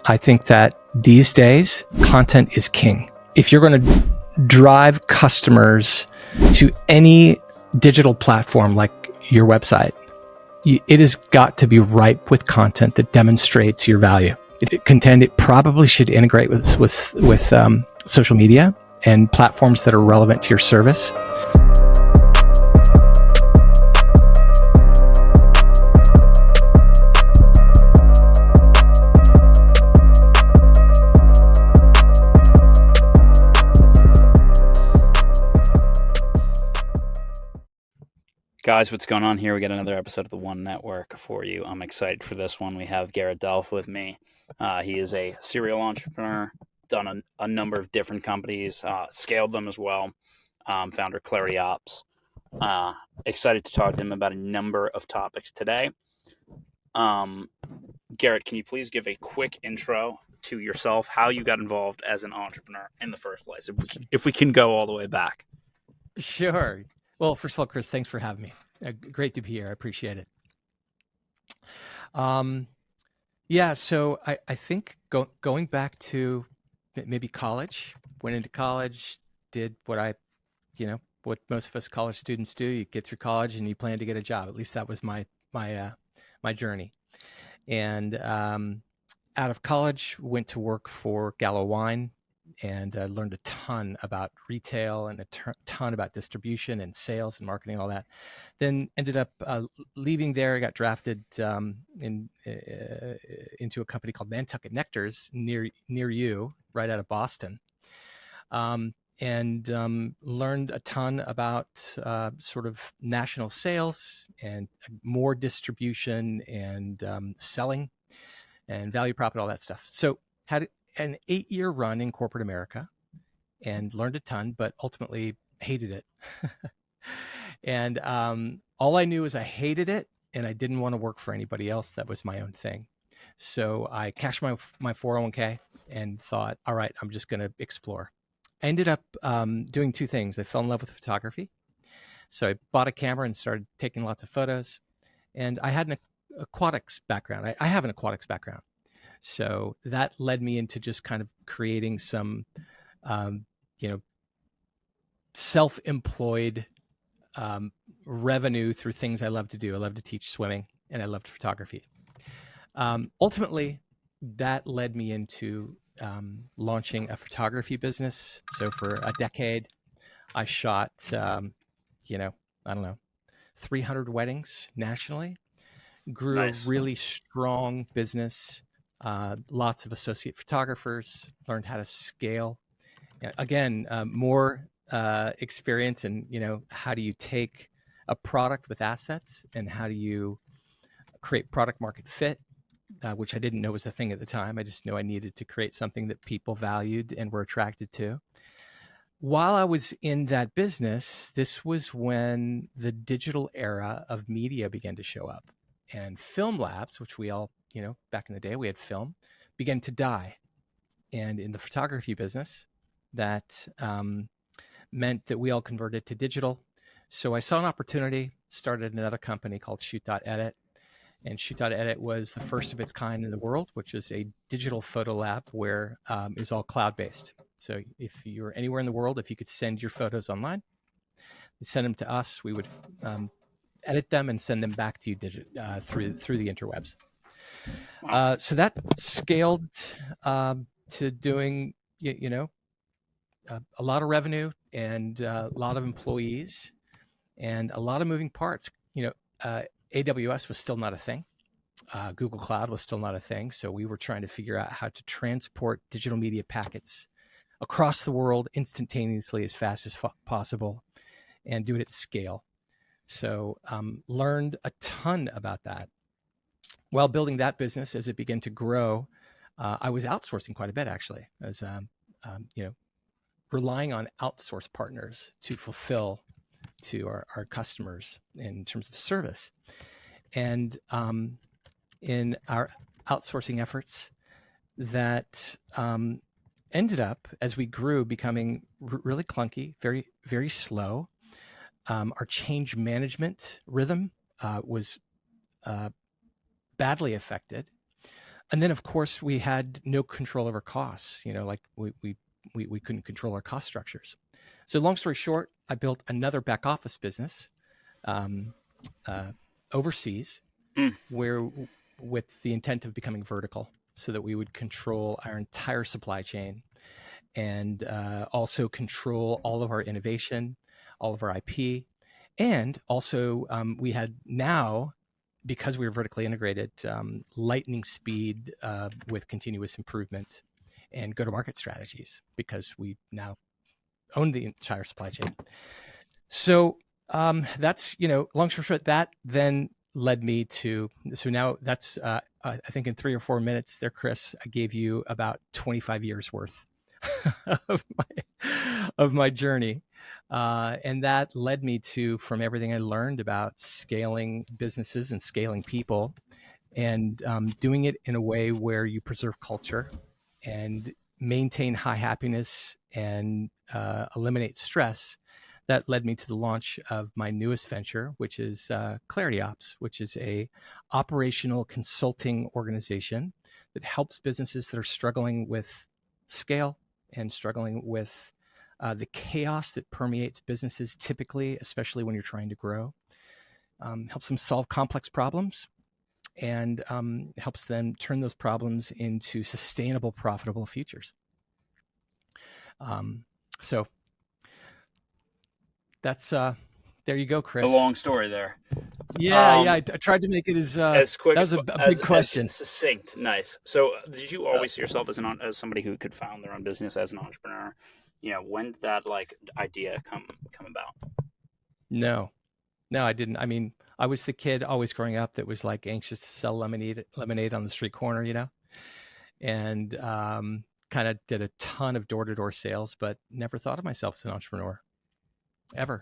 I think that these days, content is king. If you're going to drive customers to any digital platform like your website, it has got to be ripe with content that demonstrates your value. It probably should integrate with social media and platforms that are relevant to your service. Guys, what's going on here? We got another episode of the One Network for you. I'm excited for this one. We have Garrett Delph with me. He is a serial entrepreneur, done a number of different companies, scaled them as well, founder Clarity Ops. Excited to talk to him about a number of topics today. Garrett, can you please give a quick intro to yourself, how you got involved as an entrepreneur in the first place, if we can go all the way back? Sure. Well, first of all, Chris, thanks for having me. Great to be here. I appreciate it. So I think going back to maybe college, went into college, did what most of us college students do. You get through college and you plan to get a job. At least that was my journey. And out of college, went to work for Gallo Wine, and learned a ton about retail and a ton about distribution and sales and marketing, all that. Then ended up leaving there. I got drafted into a company called Nantucket Nectars near you, right out of Boston, and learned a ton about sort of national sales and more distribution and selling and value prop and all that stuff. So had an 8-year run in corporate America and learned a ton, but ultimately hated it. And all I knew is I hated it and I didn't want to work for anybody else. That was my own thing. So I cashed my 401k and thought, all right, I'm just going to explore. I ended up doing two things. I fell in love with photography. So I bought a camera and started taking lots of photos. And I had an aquatics background. I have an aquatics background. So that led me into just kind of creating some, self-employed revenue through things I love to do. I love to teach swimming and I loved photography. Ultimately, that led me into launching a photography business. So for a decade, I shot, 300 weddings nationally, grew Nice. a really strong business. Lots of associate photographers, learned how to scale. Again, more experience in, how do you take a product with assets and how do you create product market fit, which I didn't know was a thing at the time. I just knew I needed to create something that people valued and were attracted to. While I was in that business, this was when the digital era of media began to show up. And film labs, which we all, back in the day, we had film, began to die. And in the photography business, that meant that we all converted to digital. So I saw an opportunity, started another company called Shoot.Edit. And Shoot.Edit was the first of its kind in the world, which is a digital photo lab where it's all cloud-based. So if you're anywhere in the world, if you could send your photos online, send them to us, we would edit them and send them back to you through the interwebs. So that scaled to doing, a lot of revenue and a lot of employees and a lot of moving parts. AWS was still not a thing. Google Cloud was still not a thing. So we were trying to figure out how to transport digital media packets across the world instantaneously as fast as possible and do it at scale. So learned a ton about that. While building that business, as it began to grow, I was outsourcing quite a bit, actually. I was, relying on outsource partners to fulfill to our customers in terms of service. And in our outsourcing efforts, that ended up, as we grew, becoming really clunky, very, very slow. Our change management rhythm was badly affected. And then, of course, we had no control over costs. Like we couldn't control our cost structures. So, long story short, I built another back office business um, uh, overseas, Mm, where with the intent of becoming vertical, so that we would control our entire supply chain and also control all of our innovation, all of our IP, and also we had now, because we were vertically integrated, lightning speed with continuous improvement and go-to-market strategies, because we now own the entire supply chain. So that's, long story short, that then led me to, so now that's, I think in 3 or 4 minutes there, Chris, I gave you about 25 years worth of my journey. And that led me to, from everything I learned about scaling businesses and scaling people, and doing it in a way where you preserve culture and maintain high happiness and eliminate stress. That led me to the launch of my newest venture, which is Clarity Ops, which is a operational consulting organization that helps businesses that are struggling with scale and struggling with the chaos that permeates businesses typically, especially when you're trying to grow. Helps them solve complex problems, and helps them turn those problems into sustainable, profitable futures. So that's there you go, it's a Chris. long story there. Yeah. I tried to make it as As quick that was a as big question. succinct. Nice. So, did you always see yourself as somebody who could found their own business as an entrepreneur? When did that like idea come about? No, I didn't. I mean, I was the kid always growing up that was like anxious to sell lemonade on the street corner, and kind of did a ton of door to door sales, but never thought of myself as an entrepreneur ever.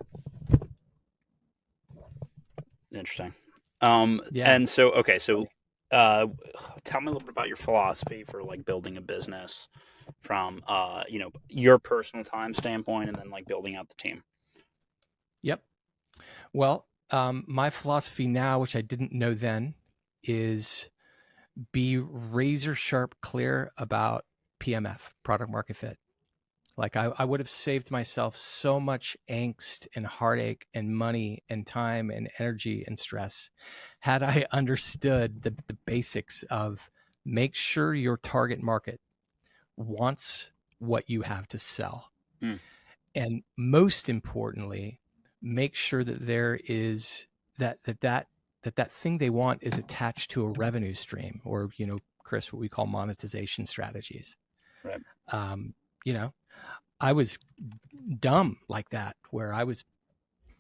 Interesting. Yeah. And so okay, so uh, tell me a little bit about your philosophy for like building a business from your personal time standpoint, and then like building out the team. Yep. Well, my philosophy now, which I didn't know then, is be razor sharp clear about PMF, product market fit. Like I would have saved myself so much angst and heartache and money and time and energy and stress had I understood the basics of, make sure your target market wants what you have to sell. Mm, And most importantly, make sure that there is that thing they want is attached to a revenue stream, or, Chris, what we call monetization strategies. right. um, I was dumb like that, where I was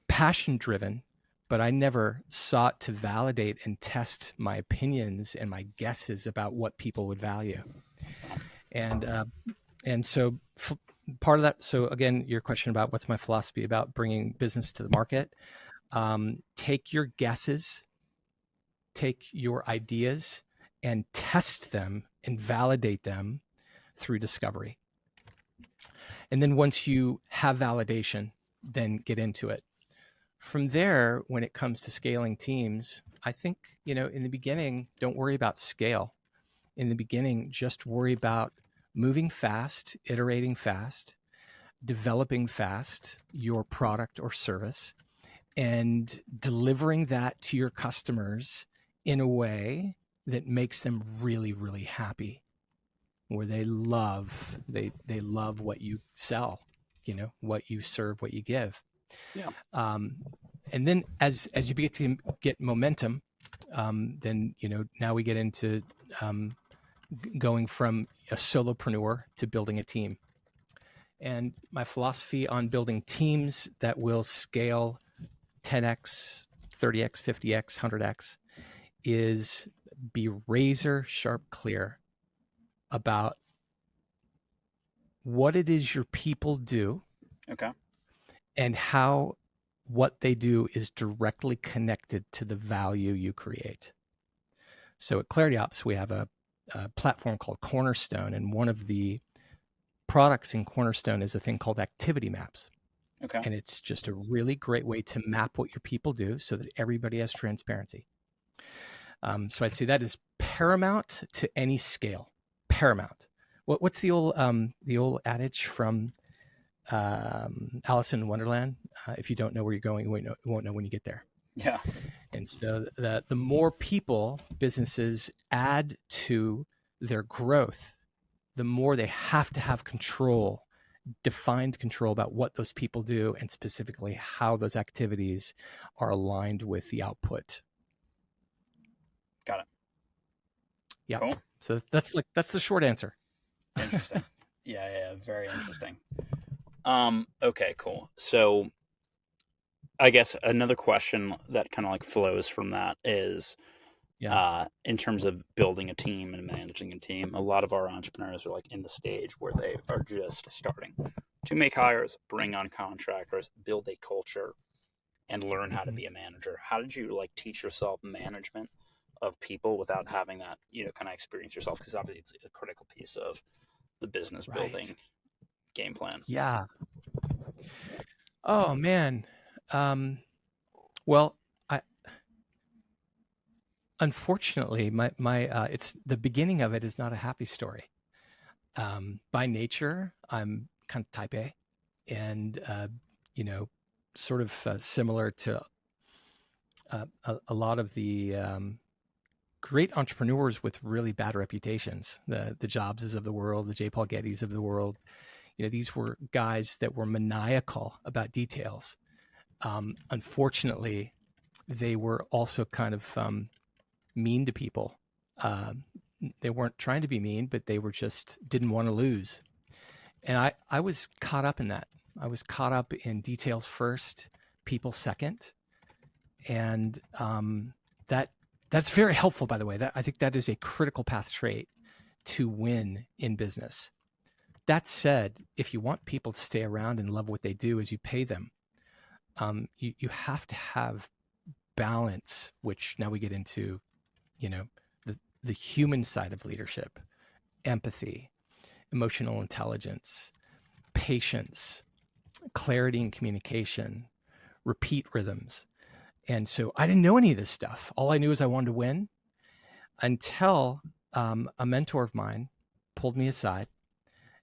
passion driven, but I never sought to validate and test my opinions and my guesses about what people would value. And so part of that. So again, your question about what's my philosophy about bringing business to the market. Take your guesses, take your ideas, and test them and validate them through discovery. And then once you have validation, then get into it. From there, when it comes to scaling teams, I think, in the beginning, don't worry about scale. In the beginning, just worry about moving fast, iterating fast, developing fast your product or service, and delivering that to your customers in a way that makes them really, really happy, where they love what you sell, what you serve, what you give. Yeah. And then as you begin to get momentum, then now we get into going from a solopreneur to building a team. And my philosophy on building teams that will scale 10x, 30x, 50x, 100x is be razor sharp clear about what it is your people do, Okay. and how what they do is directly connected to the value you create. So at Clarity Ops, we have a platform called Cornerstone, and one of the products in Cornerstone is a thing called activity maps. Okay. And it's just a really great way to map what your people do so that everybody has transparency. So I'd say that is paramount to any scale. Paramount. What's the old adage from Alice in Wonderland? If you don't know where you're going, you won't know when you get there. Yeah. And so the more people businesses add to their growth, the more they have to have control, defined control about what those people do and specifically how those activities are aligned with the output. Got it. Yeah. Cool. So that's the short answer. Interesting. Yeah, very interesting. Okay, cool. So I guess another question that kind of like flows from that is, Yeah. in terms of building a team and managing a team, a lot of our entrepreneurs are like in the stage where they are just starting to make hires, bring on contractors, build a culture, and learn how to Mm-hmm. be a manager. How did you like teach yourself management of people without having that, kind of experience yourself? Because obviously it's a critical piece of the business Right. building game plan. Yeah. Oh man. Um, well, I unfortunately my it's the beginning of it is not a happy story. By nature, I'm kind of type A, and you know, sort of similar to a lot of the great entrepreneurs with really bad reputations, the Jobses of the world, the J. Paul Gettys of the world. These were guys that were maniacal about details. Unfortunately, they were also kind of mean to people. Um, they weren't trying to be mean, but they were just didn't want to lose. And I was caught up in that. I was caught up in details first, people second, and that that's very helpful. By the way, that I think that is a critical path trait to win in business. That said, if you want people to stay around and love what they do as you pay them, you have to have balance. Which now we get into, you know, the human side of leadership, empathy, emotional intelligence, patience, clarity and communication, repeat rhythms. And so I didn't know any of this stuff. All I knew is I wanted to win until a mentor of mine pulled me aside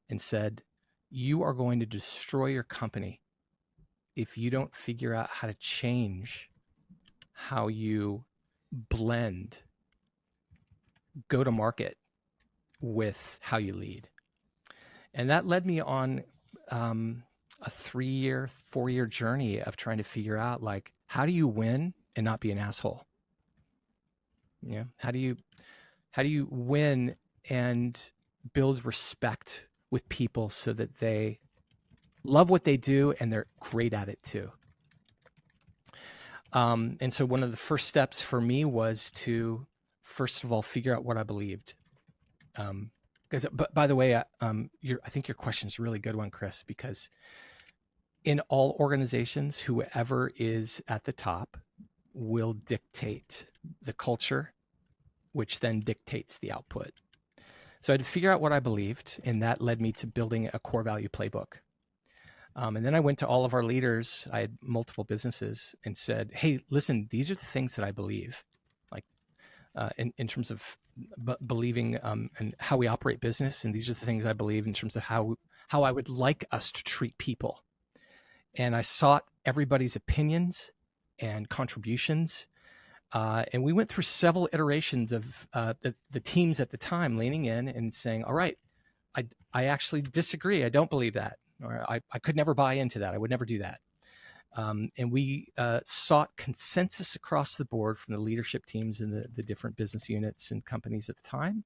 and said, "You are going to destroy your company if you don't figure out how to change how you blend go to market with how you lead." And that led me on a 3-year, 4-year journey of trying to figure out, like, how do you win and not be an asshole? How do you win and build respect with people so that they love what they do and they're great at it too? And so one of the first steps for me was to first of all figure out what I believed. Because, but by the way, I think your question is a really good one, Chris, because in all organizations, whoever is at the top will dictate the culture, which then dictates the output. So I had to figure out what I believed, and that led me to building a core value playbook. And then I went to all of our leaders. I had multiple businesses and said, "Hey, listen, these are the things that I believe, like in terms of believing and how we operate business, and these are the things I believe in terms of how I would like us to treat people." And I sought everybody's opinions and contributions. And we went through several iterations of the teams at the time leaning in and saying, "All right, I actually disagree. I don't believe that. Or I could never buy into that. I would never do that." And we sought consensus across the board from the leadership teams and the different business units and companies at the time.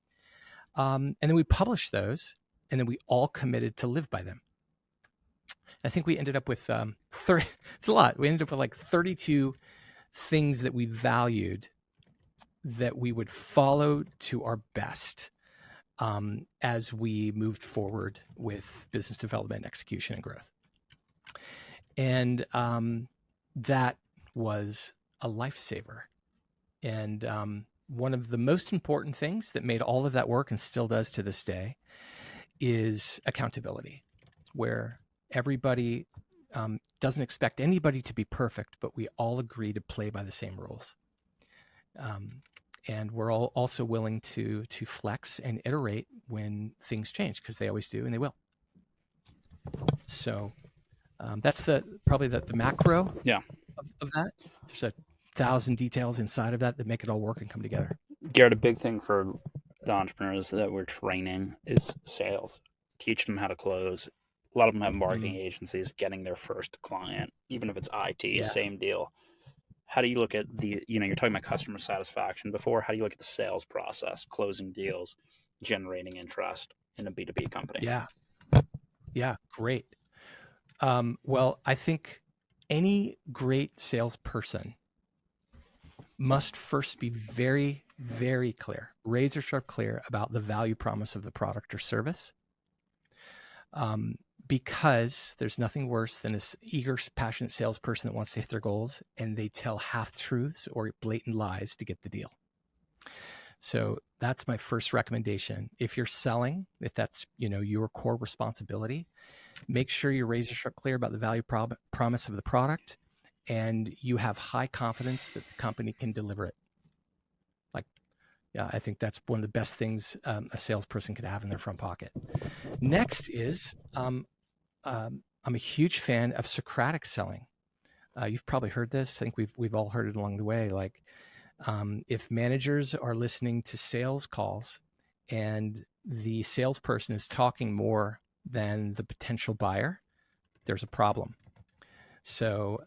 And then we published those, and then we all committed to live by them. I think we ended up with 30, it's a lot. We ended up with like 32 things that we valued that we would follow to our best as we moved forward with business development, execution, and growth. And that was a lifesaver. And one of the most important things that made all of that work and still does to this day is accountability, where everybody doesn't expect anybody to be perfect, but we all agree to play by the same rules. And we're all also willing to flex and iterate when things change, because they always do and they will. So that's probably the macro Yeah. of that. There's 1,000 details inside of that make it all work and come together. Garrett, a big thing for the entrepreneurs that we're training is sales. Teach them how to close. A lot of them have marketing agencies, getting their first client, even if it's IT, same deal. How do you look at you're talking about customer satisfaction before. How do you look at the sales process, closing deals, generating interest in a B2B company? Yeah, great. Well, I think any great salesperson must first be very, very clear, razor sharp clear about the value promise of the product or service. Because there's nothing worse than an eager, passionate salesperson that wants to hit their goals and they tell half truths or blatant lies to get the deal. So that's my first recommendation. If you're selling, if that's your core responsibility, make sure you're razor sharp clear about the value promise of the product, and you have high confidence that the company can deliver it. I think that's one of the best things a salesperson could have in their front pocket. Next is I'm a huge fan of Socratic selling. You've probably heard this. I think we've all heard it along the way. Like, if managers are listening to sales calls and the salesperson is talking more than the potential buyer, there's a problem. So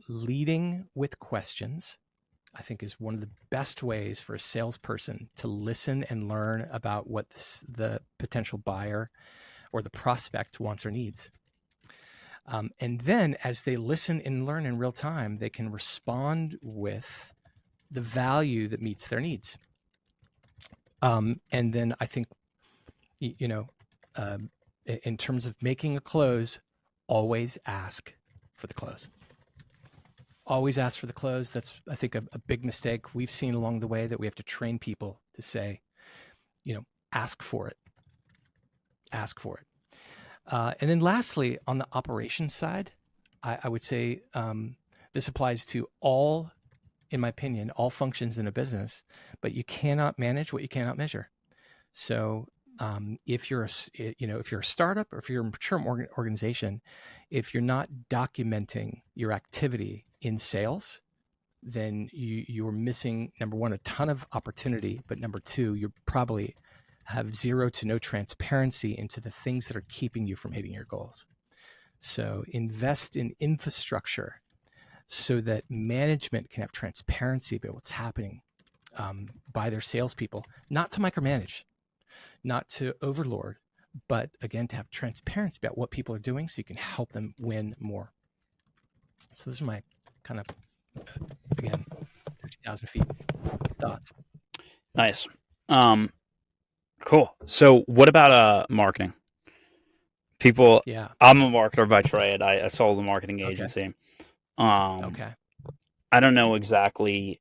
leading with questions, I think, is one of the best ways for a salesperson to listen and learn about what the potential buyer or the prospect wants or needs. And then as they listen and learn in real time, they can respond with the value that meets their needs. And then I think, in terms of making a close, always ask for the close. Always ask for the close. That's, I think, a big mistake we've seen along the way, that we have to train people to say, ask for it. Ask for it. And then lastly, on the operations side, I would say this applies to all, in my opinion, all functions in a business, but you cannot manage what you cannot measure. So if you're a startup, or if you're a mature organization, if you're not documenting your activity in sales, then you're missing, number one, a ton of opportunity, but number two, you probably have zero to no transparency into the things that are keeping you from hitting your goals. So invest in infrastructure so that management can have transparency about what's happening by their salespeople, not to micromanage, not to overlord, but again, to have transparency about what people are doing so you can help them win more. So those are my kind of, again, 50,000 feet thoughts. Nice. Cool. So what about marketing? People, I'm a marketer by trade. I sold a marketing agency. Okay. I don't know exactly,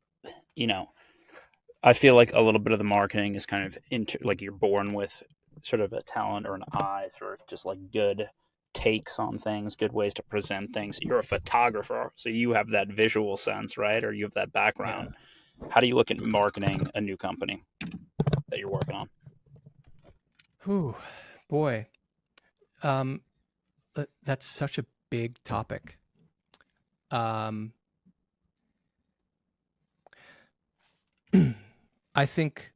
I feel like a little bit of the marketing is kind of like you're born with sort of a talent or an eye for just like good takes on things, good ways to present things. You're a photographer, so you have that visual sense, right? Or you have that background. Yeah. How do you look at marketing a new company that you're working on? Ooh, boy. That's such a big topic. I think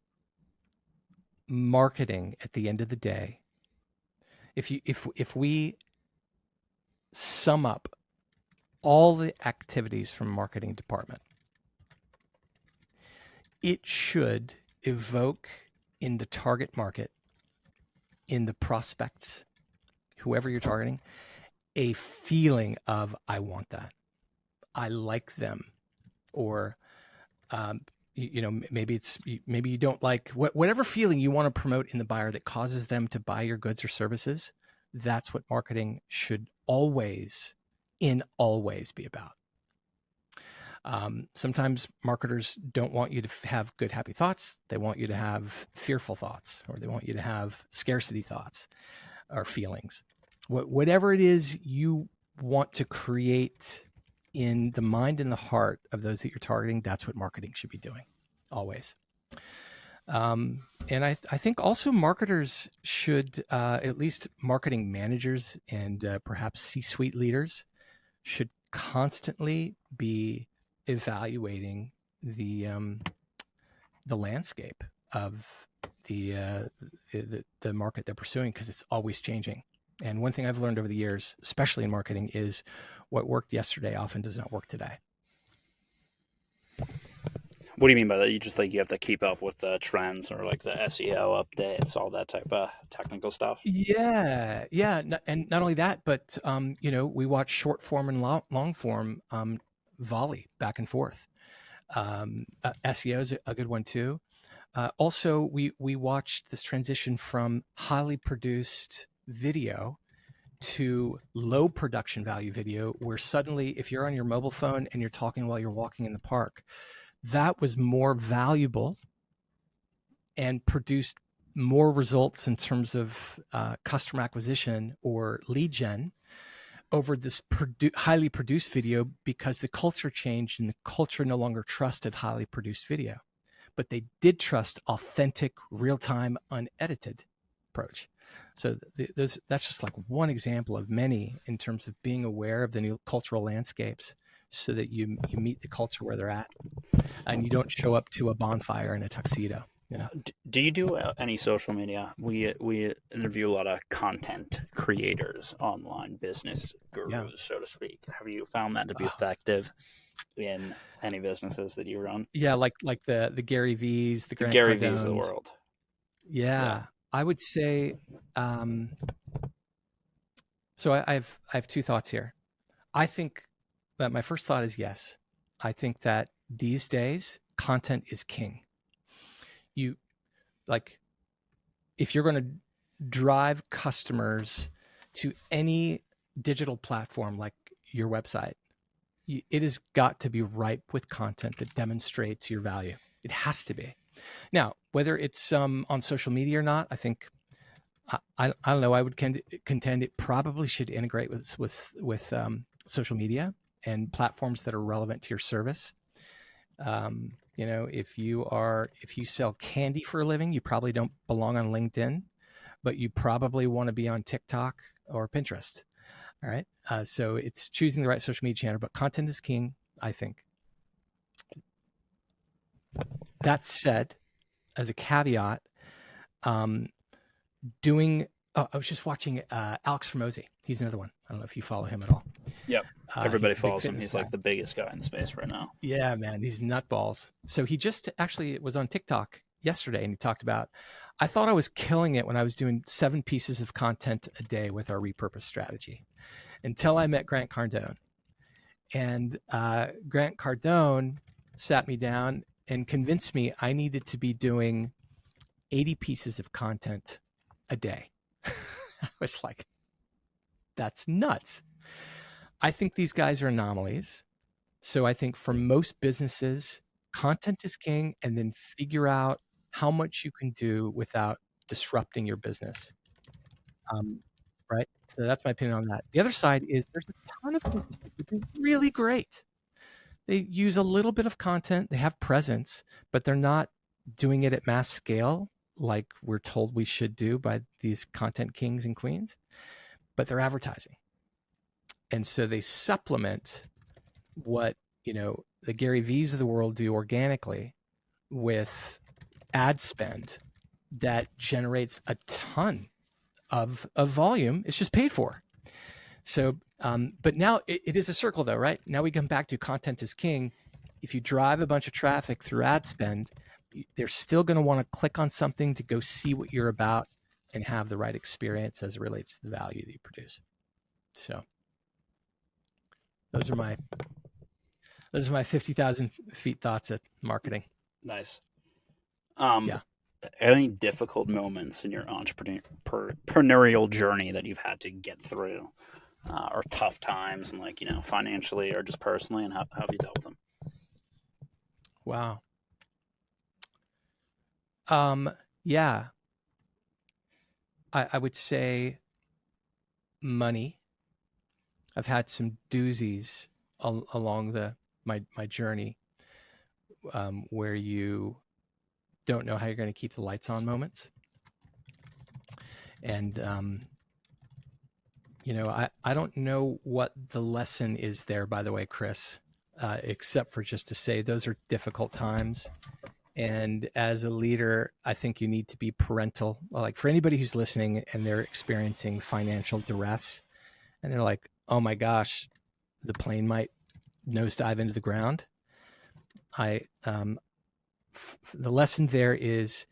marketing, at the end of the day, if we sum up all the activities from marketing department, it should evoke in the target market, in the prospects, whoever you're targeting, a feeling of, I want that, I like them, or maybe you don't like whatever feeling you want to promote in the buyer that causes them to buy your goods or services. That's what marketing should always be about. Sometimes marketers don't want you to have good, happy thoughts. They want you to have fearful thoughts, or they want you to have scarcity thoughts or feelings. Whatever it is you want to create in the mind and the heart of those that you're targeting, that's what marketing should be doing, always. And I think also marketers should, at least marketing managers and perhaps C-suite leaders, should constantly be evaluating the landscape of the, the market they're pursuing, because it's always changing. And one thing I've learned over the years, especially in marketing, is what worked yesterday often does not work today. What do you mean by that? You just like you have to keep up with the trends or like the SEO updates, all that type of technical stuff. Yeah, yeah, and not only that, but we watch short form and long form volley back and forth. SEO is a good one too. Also, we watched this transition from highly produced video to low production value video, where suddenly, if you're on your mobile phone and you're talking while you're walking in the park, that was more valuable and produced more results in terms of customer acquisition or lead gen over this highly produced video, because the culture changed and the culture no longer trusted highly produced video, but they did trust authentic, real-time, unedited approach. So that's just like one example of many in terms of being aware of the new cultural landscapes, so that you meet the culture where they're at, and you don't show up to a bonfire in a tuxedo. Do you do any social media? We interview a lot of content creators, online business gurus, Yeah. so to speak. Have you found that to be Oh, effective in any businesses that you run? yeah, like the Gary V's, the The Grant Gary V's of the Cardones. world. Yeah. Yeah, I would say. Um, so I have two thoughts here. I think that my first thought is yes. I think that these days content is king. You like if you're going to drive customers to any digital platform like your website, it has got to be ripe with content that demonstrates your value. It has to be. Now, whether it's on social media or not, I think I don't know. I would contend it probably should integrate with social media and platforms that are relevant to your service. If you sell candy for a living, you probably don't belong on LinkedIn, but you probably want to be on TikTok or Pinterest. All right. So it's choosing the right social media channel, but content is king, I think. That said, as a caveat, um, doing. Oh, I was just watching Alex Ramosi. He's another one. I don't know if you follow him at all. Yep. He's Everybody the big follows him. fitness He's guy. like the biggest guy in the space right now. Yeah, man, he's nutballs. So he just actually was on TikTok yesterday, and he talked about, I thought I was killing it when I was doing 7 pieces of content a day with our repurpose strategy, until I met Grant Cardone. And Grant Cardone sat me down and convinced me I needed to be doing 80 pieces of content a day. I was like, that's nuts. I think these guys are anomalies. So I think for most businesses, content is king, and then figure out how much you can do without disrupting your business. Um, right? So that's my opinion on that. The other side is there's a ton of businesses that do really great. They use a little bit of content, they have presence, but they're not doing it at mass scale like we're told we should do by these content kings and queens, but they're advertising. And so they supplement what, the Gary V's of the world do organically with ad spend that generates a ton of volume. It's just paid for. So, but now it is a circle though, right? Now we come back to content is king. If you drive a bunch of traffic through ad spend, they're still going to want to click on something to go see what you're about and have the right experience as it relates to the value that you produce. So those are my 50,000 feet thoughts at marketing. Nice. Yeah. Any difficult moments in your entrepreneurial journey that you've had to get through, or tough times, and financially or just personally, and how have you dealt with them? Wow. Yeah, I would say money. I've had some doozies along my journey, where you don't know how you're going to keep the lights on moments. And, I don't know what the lesson is there, by the way, Chris, except for just to say those are difficult times. And as a leader, I think you need to be parental. Like for anybody who's listening and they're experiencing financial duress and they're like, oh my gosh, the plane might nosedive into the ground. The lesson there is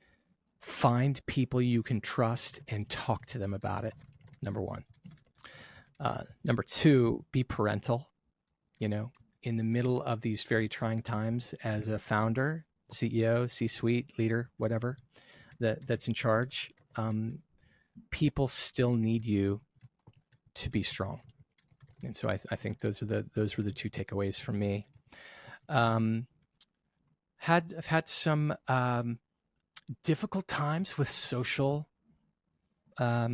find people you can trust and talk to them about it. Number one. Number two, be parental. In the middle of these very trying times as a founder, CEO, C-suite, leader, whatever, that's in charge, people still need you to be strong. And so I think those were the two takeaways from me. I've had some difficult times with social, what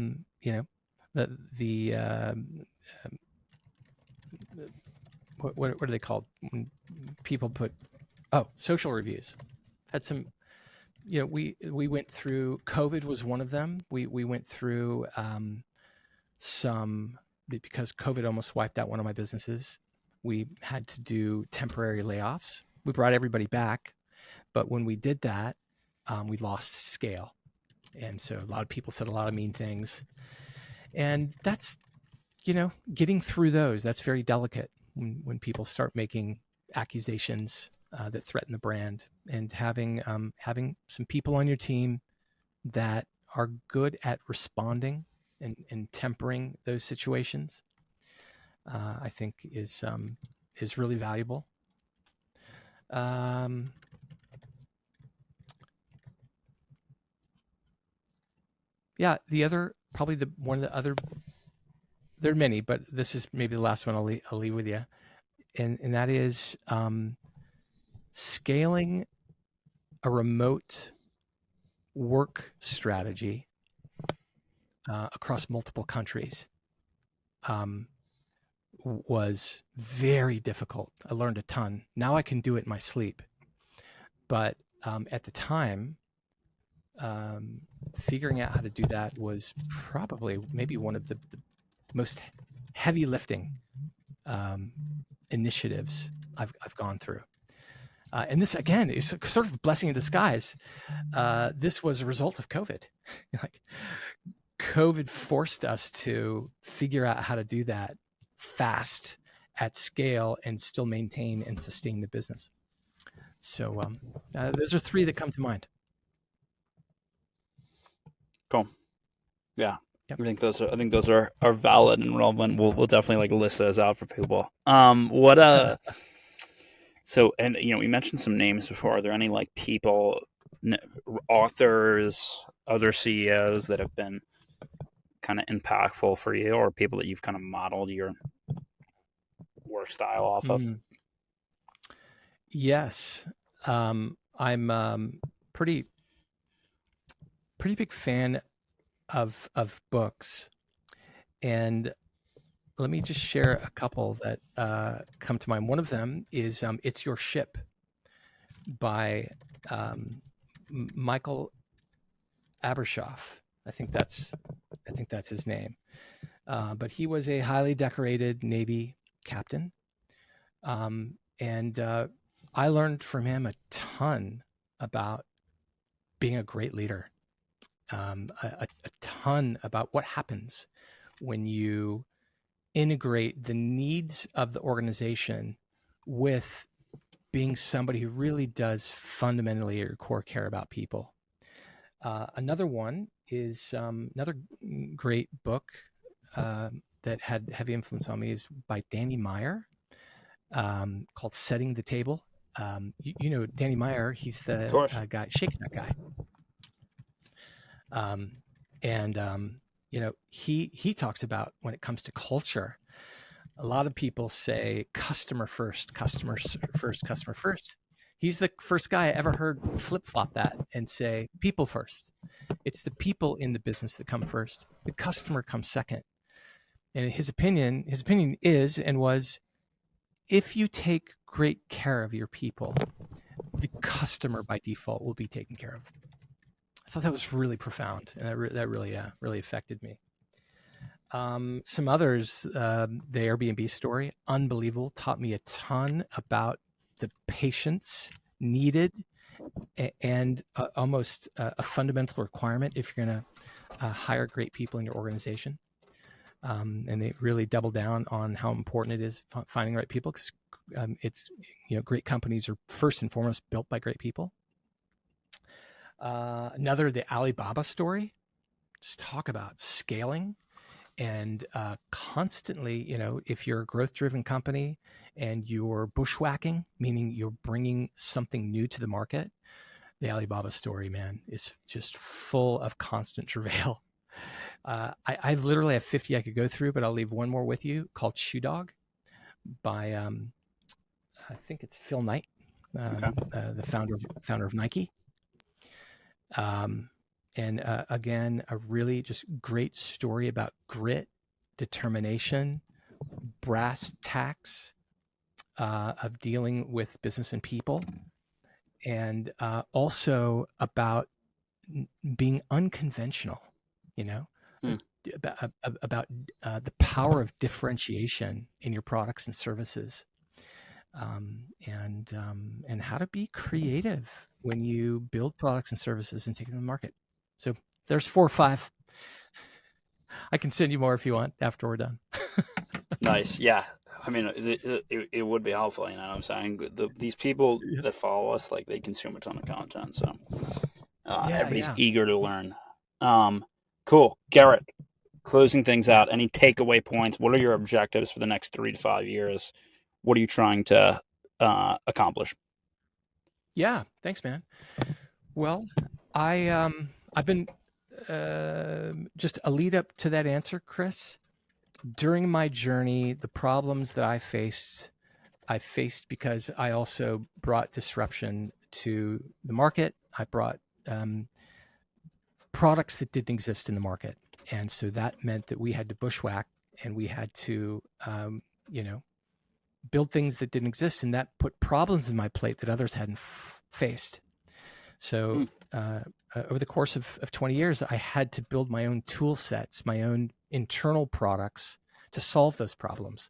are they called when people put social reviews. Had some, we went through, COVID was one of them. We went through some, because COVID almost wiped out one of my businesses. We had to do temporary layoffs. We brought everybody back, but when we did that, we lost scale. And so a lot of people said a lot of mean things. And that's, getting through those, that's very delicate when people start making accusations that threaten the brand, and having some people on your team that are good at responding and tempering those situations, I think is really valuable. Yeah, one of the other, there are many, but this is maybe the last one I'll leave with you, and that is scaling a remote work strategy across multiple countries was very difficult. I learned a ton. Now I can do it in my sleep. But at the time, figuring out how to do that was probably maybe one of the most heavy lifting initiatives I've gone through. And this, again, is sort of a blessing in disguise. This was a result of COVID. Like, COVID forced us to figure out how to do that fast at scale and still maintain and sustain the business. So those are three that come to mind. Cool. Yeah. Yep. I think those are valid and relevant. We'll definitely list those out for people. So, and we mentioned some names before. Are there any people, authors, other CEOs that have been kind of impactful for you, or people that you've kind of modeled your work style off of? Yes. I'm pretty big fan of books, and let me just share a couple that come to mind. One of them is "It's Your Ship" by Michael Abershoff. I think that's his name. But he was a highly decorated Navy captain, and I learned from him a ton about being a great leader. A ton about what happens when you integrate the needs of the organization with being somebody who really does fundamentally or core care about people. Another one is another great book that had heavy influence on me is by Danny Meyer, called "Setting the Table." You know Danny Meyer, he's the guy, Shake That Guy. He talks about, when it comes to culture, a lot of people say customer first, customer first, customer first. He's the first guy I ever heard flip-flop that and say people first. It's the people in the business that come first. The customer comes second. And his opinion is and was, if you take great care of your people, the customer by default will be taken care of. I thought that was really profound, and that really affected me. Some others, the Airbnb story, unbelievable, taught me a ton about the patience needed and almost a fundamental requirement if you're going to hire great people in your organization. And they really double down on how important it is finding the right people, because it's, great companies are first and foremost built by great people. Another, the Alibaba story, just talk about scaling and constantly, if you're a growth-driven company and you're bushwhacking, meaning you're bringing something new to the market, the Alibaba story, man, is just full of constant travail. I literally have 50 I could go through, but I'll leave one more with you, called Shoe Dog by I think it's Phil Knight, the founder of Nike. And again, a really just great story about grit, determination, brass tacks of dealing with business and people, and also about being unconventional, about the power of differentiation in your products and services, and how to be creative when you build products and services and take them to the market. So there's 4 or 5. I can send you more if you want after we're done. Nice. Yeah. I mean, it would be helpful. You know what I'm saying? These people that follow us, like, they consume a ton of content. So everybody's eager to learn. Cool. Garrett, closing things out, any takeaway points? What are your objectives for the next 3 to 5 years? What are you trying to accomplish? Yeah. Thanks, man. Well, I've been just a lead up to that answer, Chris. During my journey, the problems that I faced because I also brought disruption to the market. I brought products that didn't exist in the market. And so that meant that we had to bushwhack, and we had to, build things that didn't exist. And that put problems in my plate that others hadn't faced. So over the course of 20 years, I had to build my own tool sets, my own internal products to solve those problems.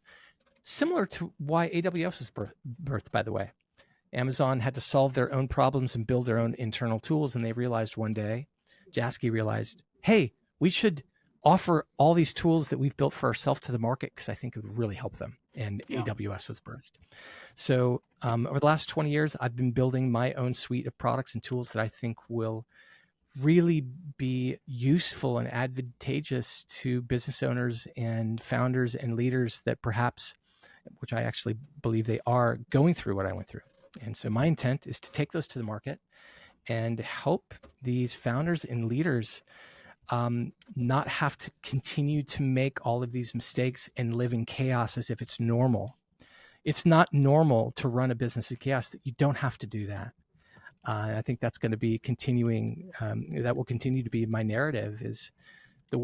Similar to why AWS was birthed, by the way. Amazon had to solve their own problems and build their own internal tools. And they realized one day, Jaski realized, hey, we should offer all these tools that we've built for ourselves to the market, because I think it would really help them. And AWS was birthed. So over the last 20 years, I've been building my own suite of products and tools that I think will really be useful and advantageous to business owners and founders and leaders that perhaps, which I actually believe they are, going through what I went through. And so my intent is to take those to the market and help these founders and leaders not have to continue to make all of these mistakes and live in chaos as if it's normal. It's not normal to run a business in chaos. That you don't have to do that. I think that's going to be continuing. That will continue to be my narrative. Is the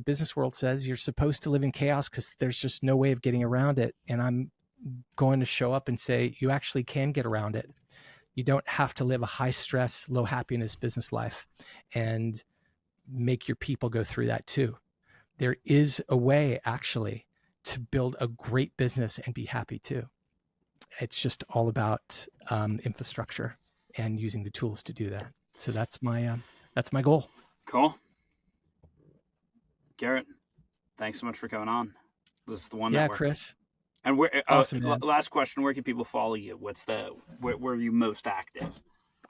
business world says you're supposed to live in chaos because there's just no way of getting around it. And I'm going to show up and say, you actually can get around it. You don't have to live a high stress, low happiness business life and make your people go through that too. There is a way actually to build a great business and be happy too. It's just all about infrastructure and using the tools to do that. So that's my goal. Cool. Garrett, thanks so much for coming on. This is the One Network. Chris. And awesome, last question: where can people follow you? Where are you most active?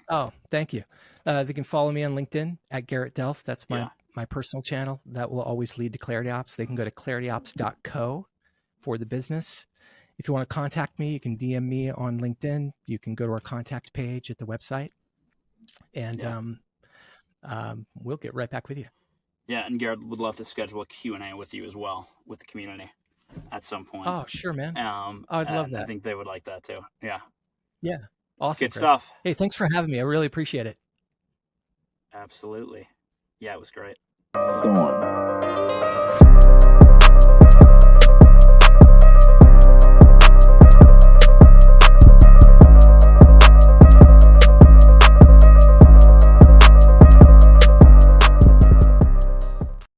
Oh, thank you. They can follow me on LinkedIn at Garrett Delph. That's my personal channel. That will always lead to Clarity Ops. They can go to clarityops.co for the business. If you want to contact me, you can DM me on LinkedIn. You can go to our contact page at the website, and we'll get right back with you. Yeah, and Garrett would love to schedule a Q&A with you as well, with the community at some point. Oh, sure, man. I'd love that. I think they would like that too. Yeah. Yeah. Awesome. Good stuff. Hey, thanks for having me. I really appreciate it. Absolutely. Yeah, it was great. Storm.